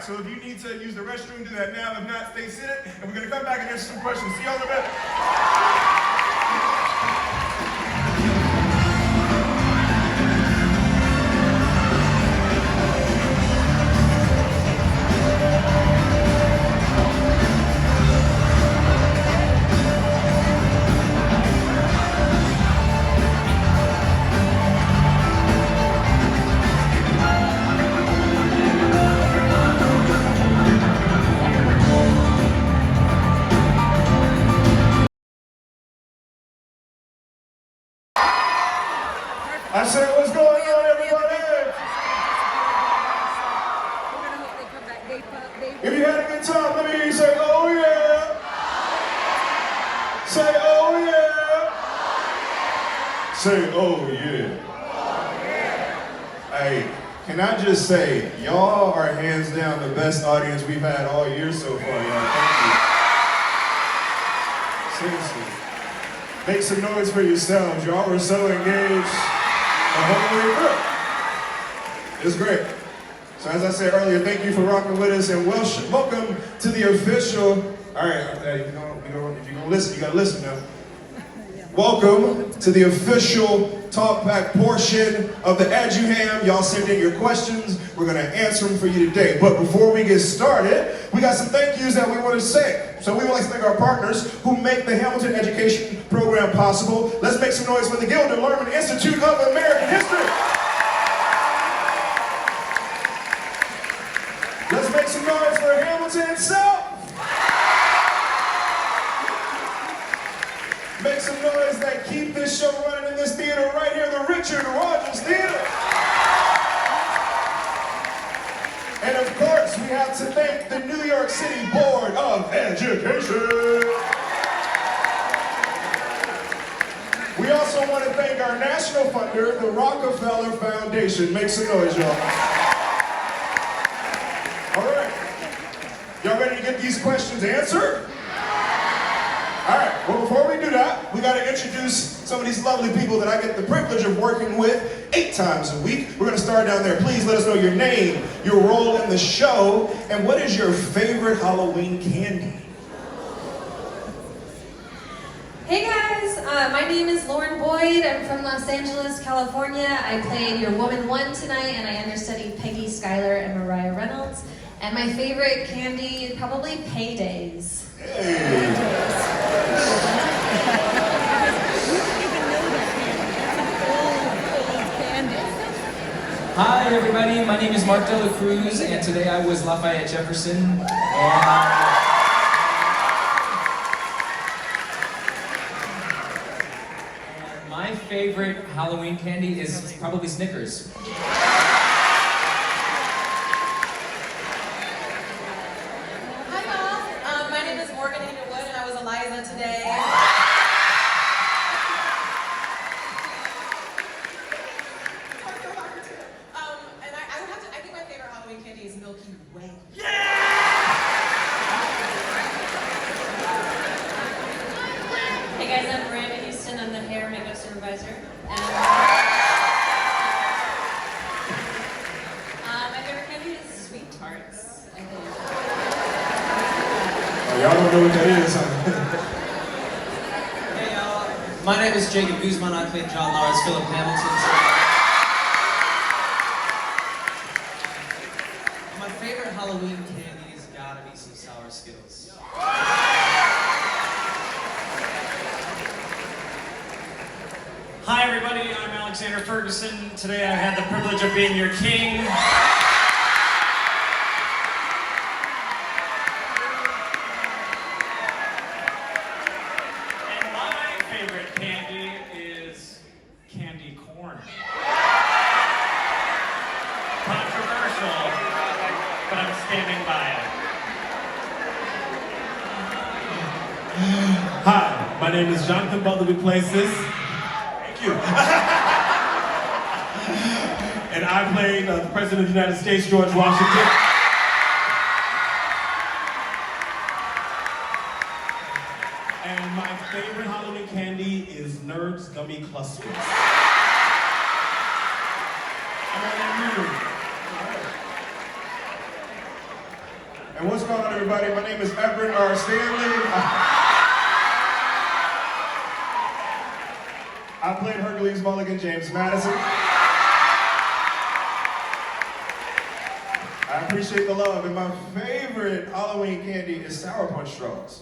so if you need to use the restroom, do that now. If not, stay seated, and we're going to come back and answer some questions. See y'all in a bit. I said, what's going on, everybody? If you had a good time, let me hear you say, oh yeah. Say, oh yeah. Say, oh yeah. Hey, can I just say, y'all are hands down the best audience we've had all year so far, y'all. Thank you. Seriously. Make some noise for yourselves. Y'all were so engaged. The whole way through. It was great. So as I said earlier, thank you for rocking with us, and welcome to the official. All right, if you're gonna listen, you gotta listen now. Welcome to the official talk back portion of the EduHam. Y'all send in your questions. We're gonna answer them for you today. But before we get started, we got some thank yous that we want to say. So we would like to thank our partners who make the Hamilton Education Program possible. Let's make some noise for the Gilder Lerman Institute of American History. Let's make some noise for Hamilton itself. Make some noise that keep this show running in this theater right here, the Richard Rogers Theater. And of course, we have to thank the New York City Board of Education. We also want to thank our national funder, the Rockefeller Foundation. Make some noise, y'all. All right. Y'all ready to get these questions answered? All right, well, before we do that, we got to introduce some of these lovely people that I get the privilege of working with 8 times a week. We're going to start down there. Please let us know your name, your role in the show, and what is your favorite Halloween candy? Hey guys, my name is Lauren Boyd. I'm from Los Angeles, California. I played your Woman 1 tonight, and I understudied Peggy, Skylar, and Mariah Reynolds. And my favorite candy is probably Paydays. Hey. Hi everybody, my name is Mark Dela Cruz, and today I was Lafayette Jefferson. And my favorite Halloween candy is probably Snickers. Y'all don't know what that is, huh? Hey y'all, my name is Jacob Guzman. I played John Lawrence Philip Hamilton. My favorite Halloween candy has gotta be some sour Skittles. Hi everybody, I'm Alexander Ferguson. Today I had the privilege of being your king. Hi, my name is Jonathan Butler, who plays this. Thank you. And I played the President of the United States, George Washington. And my favorite Halloween candy is Nerds Gummy Clusters. I'm on that mood. And what's going on, everybody? My name is Everett R. Stanley. I played Hercules Mulligan James Madison. I appreciate the love, and my favorite Halloween candy is Sour Punch straws.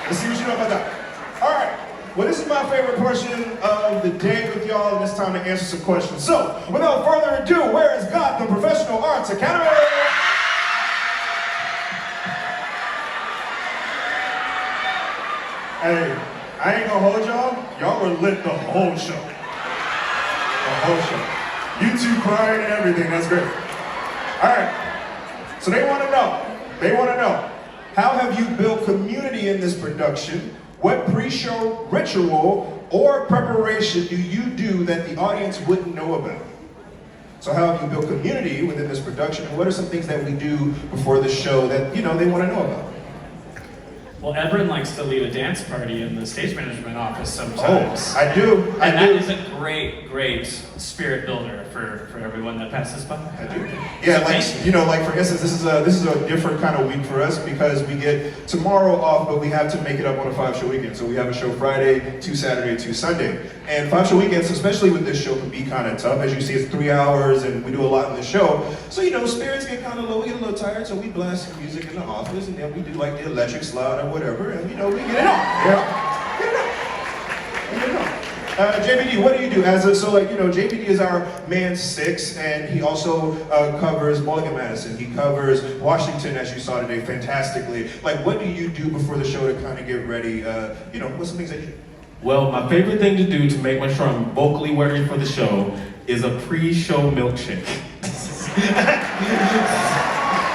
Let's see what you know about that. All right. Well, this is my favorite portion of the day with y'all, and it's time to answer some questions. So, without further ado, where is God, the Professional Arts Academy? Hey, I ain't gonna hold y'all. Y'all were lit the whole show. The whole show. You two crying and everything, that's great. All right, so they want to know, how have you built community in this production? What pre-show ritual or preparation do you do that the audience wouldn't know about? So how have you built community within this production, and what are some things that we do before the show that, they want to know about? Well, Everett likes to lead a dance party in the stage management office sometimes. Oh, I do. And that is a great spirit builder for everyone that passes by. I do. Yeah, like for instance, this is a different kind of week for us because we get tomorrow off, but we have to make it up on a 5-show weekend. So we have a show Friday, 2 Saturday, 2 Sunday. And 5-show weekends, especially with this show, can be kind of tough. As you see, it's 3 hours and we do a lot in the show. So, spirits get kind of low, we get a little tired, so we blast some music in the office, and then we do like the electric slide or whatever, and we get it on. Get it on. JBD, what do you do? JBD is our man 6, and he also covers Mulligan Madison. He covers Washington, as you saw today, fantastically. Like, what do you do before the show to kind of get ready? What's some things that you do? Well, my favorite thing to do to make sure I'm vocally ready for the show is a pre-show milkshake.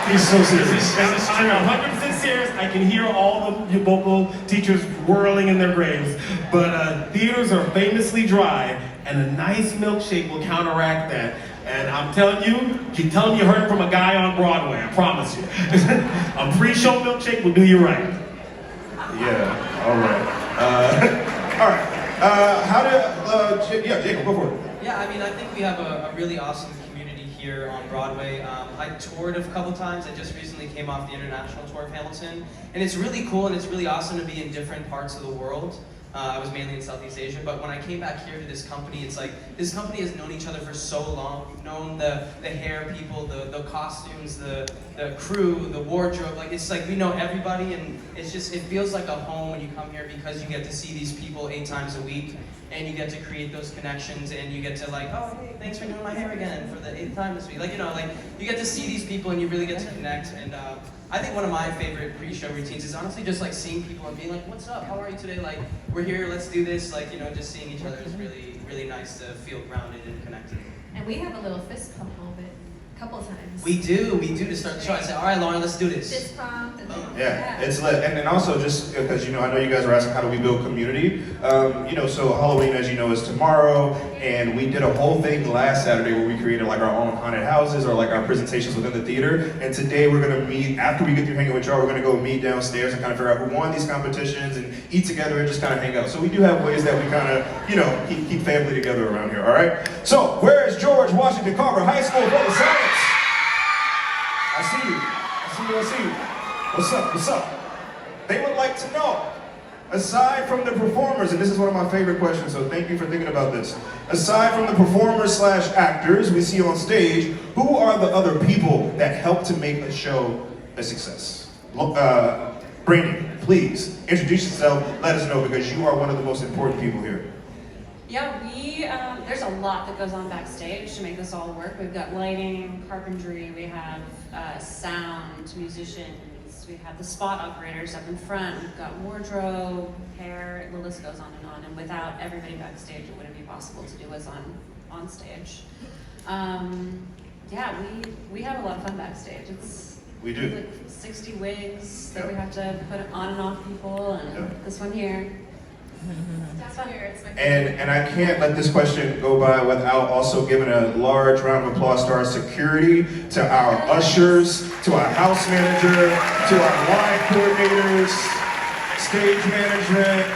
He's so serious. I'm 100% serious. I can hear all the vocal teachers whirling in their graves. But theaters are famously dry, and a nice milkshake will counteract that. And I'm telling you heard it from a guy on Broadway, I promise you. A pre-show milkshake will do you right. Yeah, all right. All right. Jacob, go for it. Yeah, I think we have a really awesome community here on Broadway. I toured a couple times. I just recently came off the international tour of Hamilton. And it's really cool and it's really awesome to be in different parts of the world. I was mainly in Southeast Asia, but when I came back here to this company, it's like, this company has known each other for so long. We've known the hair people, the costumes, the crew, the wardrobe. It's like we know everybody, and it feels like a home when you come here because you get to see these people 8 times a week, and you get to create those connections, and you get to oh, hey, thanks for doing my hair again for the 8th time this week. You get to see these people, and you really get to connect, and I think one of my favorite pre-show routines is honestly just seeing people and being like, what's up, how are you today? We're here, let's do this. Just seeing each other is really, really nice to feel grounded and connected. And we have a little fist pump moment a couple times. We do to start the show. I say, all right, Lauren, let's do this. Fist pump. And Yeah, it's lit. And then also just because, I know you guys are asking how do we build community. So Halloween, as you know, is tomorrow. And we did a whole thing last Saturday where we created our own haunted houses or our presentations within the theater. And today we're going to meet, after we get through hanging with y'all, we're going to go meet downstairs and kind of figure out who won these competitions and eat together and just kind of hang out. So we do have ways that we kind of, keep family together around here, all right? So where is George Washington Carver High School for the Science? I see you. What's up? They would like to know, aside from the performers, and this is one of my favorite questions, so thank you for thinking about this. Aside from the performers/actors we see on stage, who are the other people that help to make a show a success? Brandon, please introduce yourself, let us know, because you are one of the most important people here. Yeah, there's a lot that goes on backstage to make this all work. We've got lighting, carpentry, we have sound, musicians, we have the spot operators up in front, we've got wardrobe, hair, the list goes on. And without everybody backstage, it wouldn't be possible to do what's on stage. We have a lot of fun backstage. We do. 60 wigs that we have to put on and off people, and this one here. And I can't let this question go by without also giving a large round of applause to our security, to our ushers, to our house manager, to our line coordinators, stage management.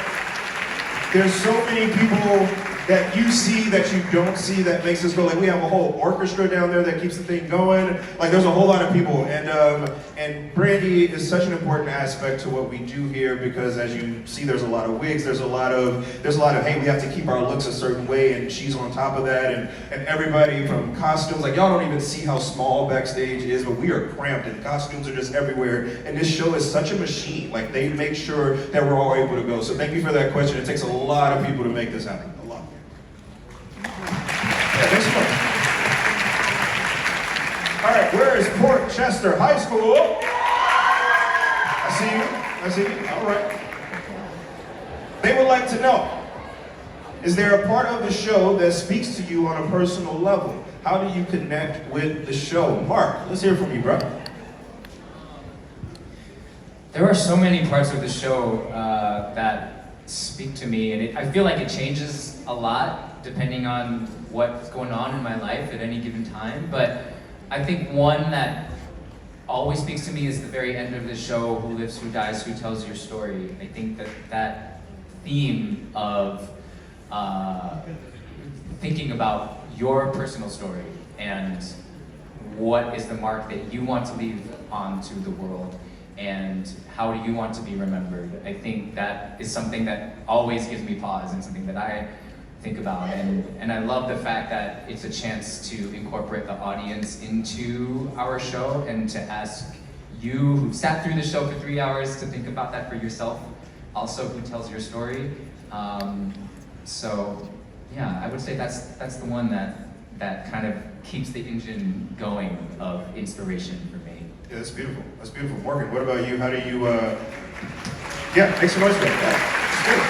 There's so many people that you see that you don't see that makes us go, like we have a whole orchestra down there that keeps the thing going. Like there's a whole lot of people, and Brandy is such an important aspect to what we do here because as you see, there's a lot of wigs, there's a lot of hey, we have to keep our looks a certain way, and she's on top of that, and everybody from costumes, like y'all don't even see how small backstage is, but we are cramped and costumes are just everywhere, and this show is such a machine. Like they make sure that we're all able to go. So thank you for that question. It takes a lot of people to make this happen. A lot. Yeah, thanks so much. All right, where is Port Chester High School? I see you. All right. They would like to know, is there a part of the show that speaks to you on a personal level? How do you connect with the show? Mark, let's hear from you, bro. There are so many parts of the show that speak to me, and I feel like it changes a lot depending on what's going on in my life at any given time. But I think one that always speaks to me is the very end of the show, who lives, who dies, who tells your story. I think that theme of thinking about your personal story and what is the mark that you want to leave onto the world and how do you want to be remembered. I think that is something that always gives me pause and something that I think about, and I love the fact that it's a chance to incorporate the audience into our show and to ask you who sat through the show for 3 hours to think about that for yourself, also who tells your story. So yeah, I would say that's the one that kind of keeps the engine going of inspiration for me. Yeah, that's beautiful. That's beautiful. Morgan, what about you? How do you, yeah, make some noise for that. That's good.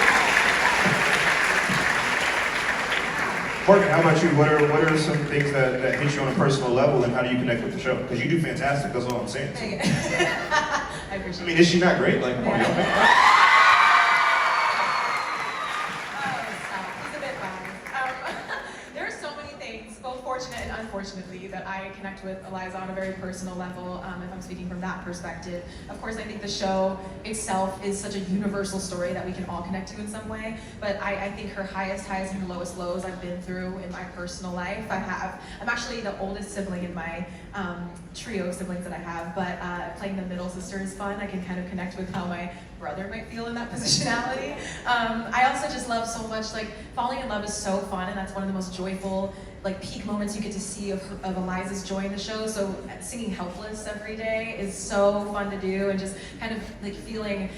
Morgan, how about you? What are some things that hit you on a personal level, and how do you connect with the show? Because you do fantastic, that's all I'm saying. I appreciate I mean, is she not great? Like, come on, y'all. He's a bit biased. There are so many things, both fortunate and unfortunately, that I connect with Eliza on a very personal level, if I'm speaking from that perspective. Of course, I think the show itself is such a universal story that we can all connect to in some way, but I think her highest highs and her lowest lows I've been through in my personal life. I'm actually the oldest sibling in my trio of siblings that I have, but playing the middle sister is fun. I can kind of connect with how my brother might feel in that positionality. I also just love so much, like, falling in love is so fun, and that's one of the most joyful, like, peak moments you get to see of Eliza's joy in the show. So singing Helpless every day is so fun to do, and just kind of like feeling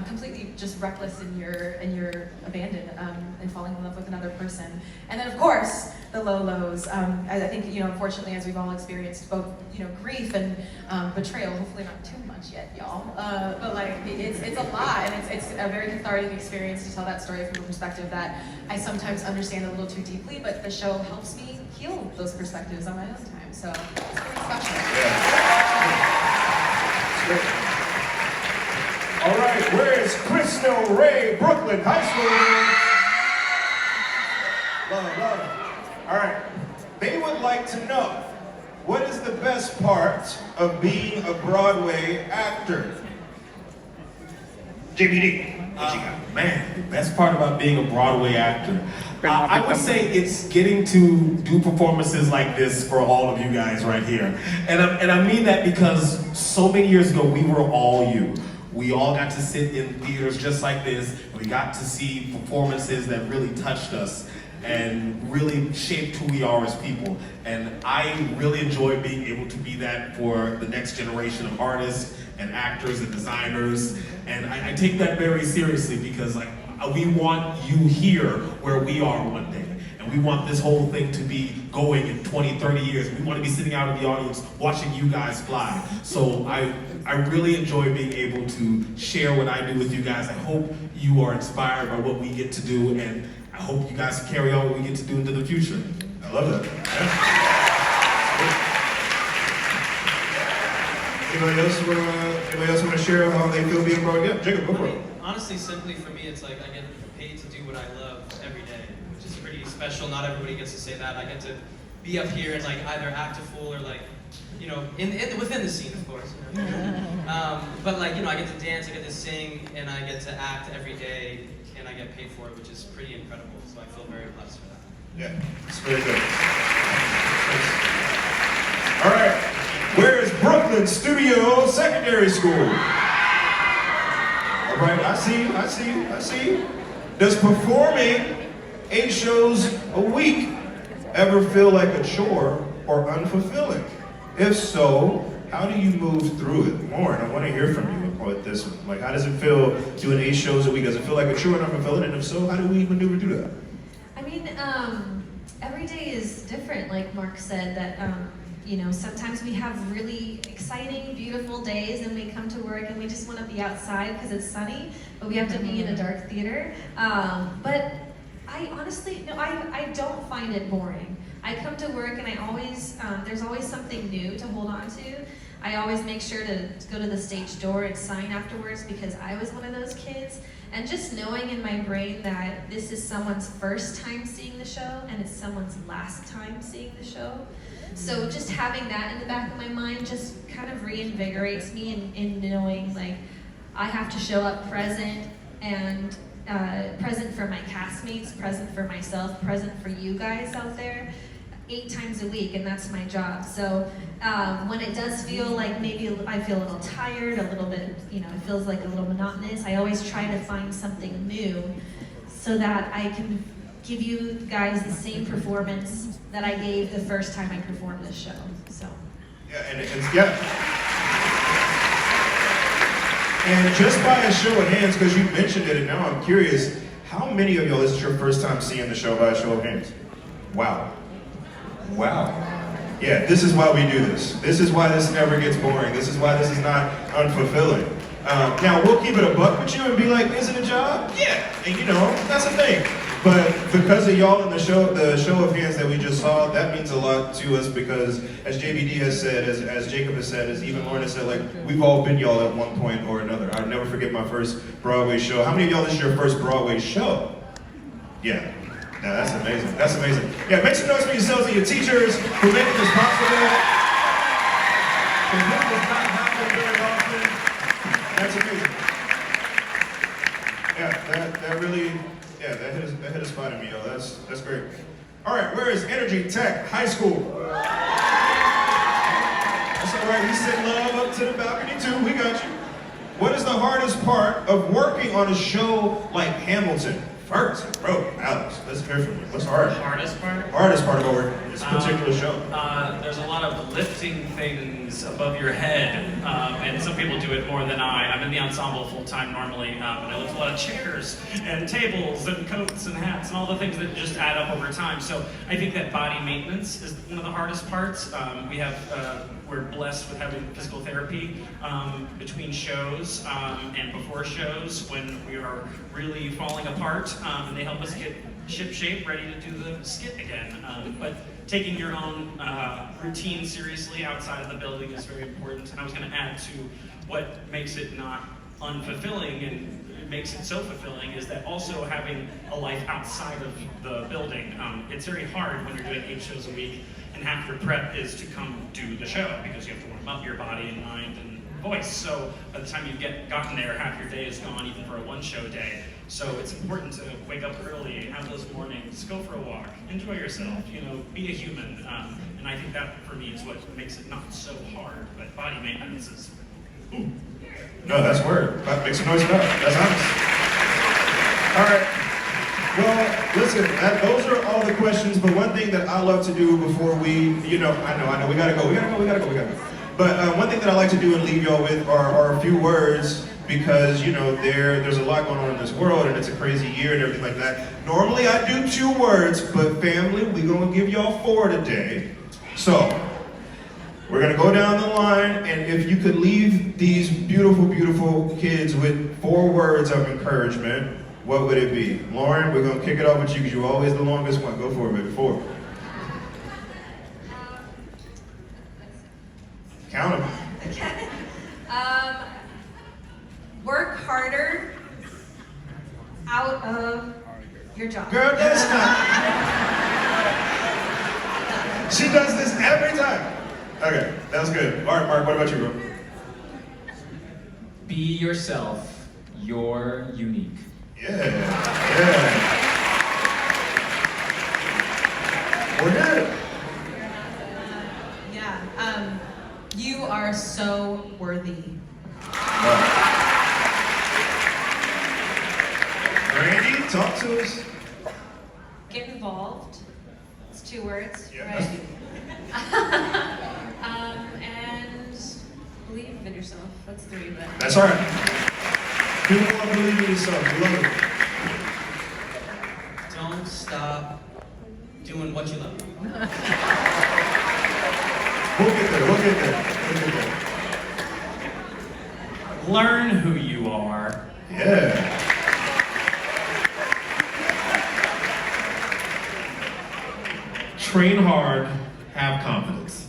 completely just reckless in your abandon and falling in love with another person. And then of course the low lows. I think, you know, unfortunately, as we've all experienced both, you know, grief and betrayal, hopefully not too much yet, y'all, but like it's a lot, and it's a very cathartic experience to tell that story from a perspective that I sometimes understand a little too deeply, but the show helps me heal those perspectives on my own time, so it's pretty special. Yeah. All right, where is Crystal Ray, Brooklyn High School? Love. All right, they would like to know, what is the best part of being a Broadway actor? JBD, what you got? Man, the best part about being a Broadway actor, I would say it's getting to do performances like this for all of you guys right here. And I mean that because so many years ago, we were all you. We all got to sit in theaters just like this, and we got to see performances that really touched us and really shaped who we are as people. And I really enjoy being able to be that for the next generation of artists and actors and designers. And I take that very seriously because, like, we want you here where we are one day. And we want this whole thing to be going in 20, 30 years. We want to be sitting out in the audience watching you guys fly. So I really enjoy being able to share what I do with you guys. I hope you are inspired by what we get to do, and I hope you guys carry on what we get to do into the future. I love that. Yeah. Anybody else want to share how they feel being Broadway? Yeah, Jacob, go for it. Honestly, simply for me, it's like I get paid to do what I love every day, which is pretty special. Not everybody gets to say that. I get to be up here and like either act a fool or like you know, within the scene, of course. You know? But like, you know, I get to dance, I get to sing, and I get to act every day, and I get paid for it, which is pretty incredible. So I feel very blessed for that. Yeah, it's very good. All right, where is Brooklyn Studio Secondary School? All right, I see. Does performing 8 shows a week ever feel like a chore or unfulfilling? If so, how do you move through it? Lauren, I want to hear from you about this one. Like, how does it feel doing 8 shows a week? Does it feel like a chore and unfulfilling? And if so, how do we maneuver through that? I mean, every day is different, like Mark said, that, you know, sometimes we have really exciting, beautiful days and we come to work and we just want to be outside because it's sunny, but we have to be in a dark theater. But I honestly, no, I don't find it boring. I come to work and I always, there's always something new to hold on to. I always make sure to go to the stage door and sign afterwards because I was one of those kids. And just knowing in my brain that this is someone's first time seeing the show and it's someone's last time seeing the show. So just having that in the back of my mind just kind of reinvigorates me in knowing like I have to show up present and present for my castmates, present for myself, present for you guys out there 8 times a week, and that's my job. So when it does feel like maybe I feel a little tired, a little bit, you know, it feels like a little monotonous, I always try to find something new so that I can give you guys the same performance that I gave the first time I performed this show. So. Yeah, and it's, yeah. And just by a show of hands, because you mentioned it, and now I'm curious, how many of y'all, this is your first time seeing the show by a show of hands? Wow. Wow. Yeah, this is why we do this. This is why this never gets boring. This is why this is not unfulfilling. Now, we'll keep it a buck with you and be like, is it a job? Yeah. And you know, that's the thing. But because of y'all in the show of hands that we just saw, that means a lot to us because as JBD has said, as Jacob has said, as even Lauren has said, like, we've all been y'all at one point or another. I'll never forget my first Broadway show. How many of y'all, this is your first Broadway show? Yeah. Now that's amazing. That's amazing. Yeah, make some noise for yourselves and your teachers for making this possible. This does not happen very often. That's amazing. Yeah, that really, yeah, that hit a spot in me, yo. That's great. All right, where is Energy Tech High School? That's all right. We send love up to the balcony too. We got you. What is the hardest part of working on a show like Hamilton? Ferguson, bro, Alex, let's hear from you. What's hard? Hardest part? Hardest part about working on this particular show? There's a lot of lifting things above your head, and some people do it more than I. I'm in the ensemble full-time normally, and I lift a lot of chairs and tables and coats and hats and all the things that just add up over time. So I think that body maintenance is one of the hardest parts. We're blessed with having physical therapy between shows and before shows when we are really falling apart, and they help us get ship-shape, ready to do the skit again. But taking your own routine seriously outside of the building is very important. And I was going to add to what makes it not unfulfilling and it makes it so fulfilling is that also having a life outside of the building. It's very hard when you're doing 8 shows a week and half your prep is to come do the show because you have to warm up your body and mind and voice. So by the time you've gotten there, half your day is gone, even for a 1-show day. So it's important to wake up early, have those mornings, go for a walk, enjoy yourself, you know, be a human. And I think that for me is what makes it not so hard, but body maintenance is, ooh. No, that's word. Make some noise about it. That's honest. All right. Well, listen, those are all the questions, but one thing that I love to do before we, you know, I know, we gotta go. But one thing that I like to do and leave y'all with are a few words because, you know, there's a lot going on in this world and it's a crazy year and everything like that. Normally I do 2 words, but family, we're gonna give y'all 4 today. So, we're gonna go down the line and if you could leave these beautiful, beautiful kids with 4 words of encouragement, what would it be? Lauren, we're gonna kick it off with you because you're always the longest one. Go for it, baby. 4. Count them. Okay. Work harder out of your job. Girl, that's not. She does this every time. Okay. That's good. All right, Mark, what about you, bro? Be yourself. You're unique. Yeah. We're good. You are so worthy. Randy, talk to us. Get involved. It's 2 words, Yeah, right? And believe in yourself. That's 3, but. That's all right. People want to believe in yourself. We love it. Don't stop doing what you love. We'll get there. We'll get there. Learn who you are. Yeah. Train hard, have confidence.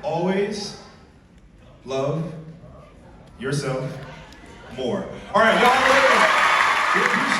Always love yourself more. All right, y'all. We appreciate